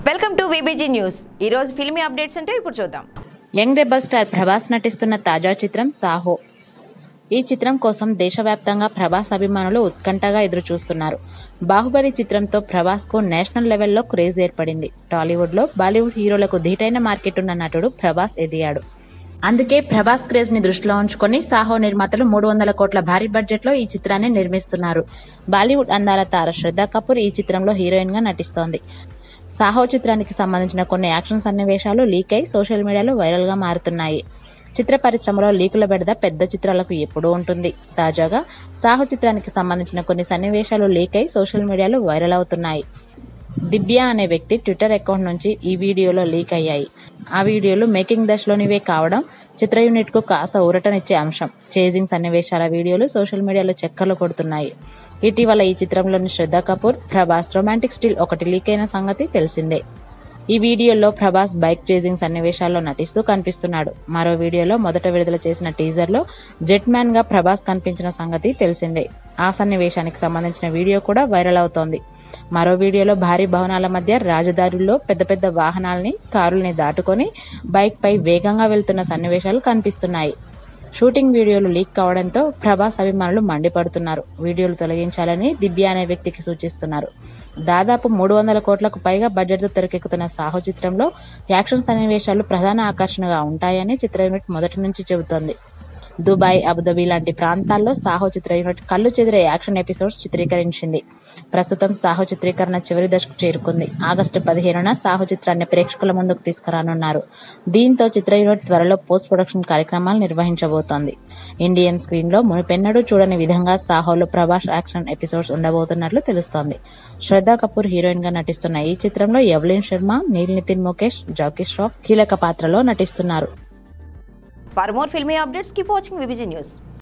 Welcome to VBG news. ఈ రోజు filmy updates అంటే ఇప్పుడు చూద్దాం. యంగ్ రెబల్ స్టార్ ప్రభాస్ నటిస్తున్న తాజా చిత్రం సాహో. ఈ చిత్రం కోసం దేశవ్యాప్తంగా ప్రభాస్ అభిమానులు ఉత్కంఠగా ఎదురు చూస్తున్నారు. బాహుబలి చిత్రంతో ప్రభాస్ కు నేషనల్ లెవెల్లో క్రేజ్ ఏర్పడింది. టాలీవుడ్ లో బాలీవుడ్ హీరోలకు ధీటైన మార్కెట్ ఉన్న నటుడు ప్రభాస్ ఎదిగాడు. అందుకే ప్రభాస్ క్రేజ్ ని దృష్టిలో ఉంచుకొని సాహో నిర్మాతలు 300 కోట్ల భారీ బడ్జెట్ లో ఈ చిత్రాన్ని నిర్మిస్తున్నారు. బాలీవుడ్ అందాల తార శ్రద్ధా కపూర్ ఈ చిత్రంలో హీరోయిన్ గా నటిస్తోంది. సాహో చిత్రానికి సంబంధించిన కొన్ని యాక్షన్ సన్నివేశాలు లీక్ అయి సోషల్ మీడియాలో వైరల్ గా మారుతున్నాయి. చిత్ర పరిశ్రమలో లీకుల బెడద పెద్ద చిత్రాలకు ఎప్పుడూ ఉంటుంది. తాజాగా సాహో చిత్రానికి సంబంధించిన కొన్ని సన్నివేశాలు లీక్ అయి సోషల్ మీడియాలో వైరల్ అవుతున్నాయి. దివ్య అనే వ్యక్తి ట్విట్టర్ అకౌంట్ నుంచి ఈ వీడియోలో లీక్ అయ్యాయి. ఆ వీడియోలు మేకింగ్ దశలోనివే కావడం చిత్ర యూనిట్ కు కాస్త ఊరటనిచ్చే అంశం. చేజింగ్ సన్నివేశాల వీడియోలు సోషల్ మీడియాలో చక్కర్లు కొడుతున్నాయి. ఇటీవల ఈ చిత్రంలోని శ్రద్ధా కపూర్, ప్రభాస్ రొమాంటిక్ స్టిల్ ఒకటి లీక్ అయిన సంగతి తెలిసిందే. ఈ వీడియోలో ప్రభాస్ బైక్ చేజింగ్ సన్నివేశాల్లో నటిస్తూ కనిపిస్తున్నాడు. మరో వీడియోలో మొదట విడుదల చేసిన టీజర్ లో జెట్ మ్యాన్ గా ప్రభాస్ కనిపించిన సంగతి తెలిసిందే. ఆ సన్నివేశానికి సంబంధించిన వీడియో కూడా వైరల్ అవుతోంది. మరో వీడియోలో భారీ భవనాల మధ్య రాజదారుల్లో పెద్ద పెద్ద వాహనాల్ని, కారుల్ని దాటుకొని బైక్ పై వేగంగా వెళ్తున్న సన్నివేశాలు కనిపిస్తున్నాయి. షూటింగ్ వీడియోలు లీక్ కావడంతో ప్రభాస్ అభిమానులు మండిపడుతున్నారు. వీడియోలు తొలగించాలని దివ్య అనే వ్యక్తికి సూచిస్తున్నారు. దాదాపు 300 కోట్లకు పైగా బడ్జెట్ తో తెరకెక్కుతున్న సాహో చిత్రంలో యాక్షన్ సన్నివేశాలు ప్రధాన ఆకర్షణగా ఉంటాయని చిత్ర యూనిట్ మొదటి నుంచి చెబుతోంది. దుబాయ్, అబుదాబి లాంటి ప్రాంతాల్లో సాహో చిత్ర యూనిట్ కళ్ళు చెదిరే యాక్షన్ ఎపిసోడ్స్ చిత్రీకరించింది. ప్రస్తుతం సాహో చిత్రీకరణ చివరి దశకు చేరుకుంది. ఆగస్టు 15న సాహో చిత్రాన్ని ప్రేక్షకుల ముందుకు తీసుకురానున్నారు. దీంతో చిత్ర యూనిట్ త్వరలో పోస్ట్ ప్రొడక్షన్ కార్యక్రమాలు నిర్వహించబోతోంది. ఇండియన్ స్క్రీన్ లో మునిపెన్నడూ చూడని విధంగా సాహోలో ప్రభాస్ యాక్షన్ ఎపిసోడ్స్ ఉండబోతున్నట్లు తెలుస్తోంది. శ్రద్ధా కపూర్ హీరోయిన్ గా నటిస్తున్న ఈ చిత్రంలో ఎవలిన్ శర్మ, నీల్ నితిన్ ముఖేష్, జాకీ ష్రాఫ్ కీలక పాత్రలో నటిస్తున్నారు. For more filmy updates, keep watching VBG News.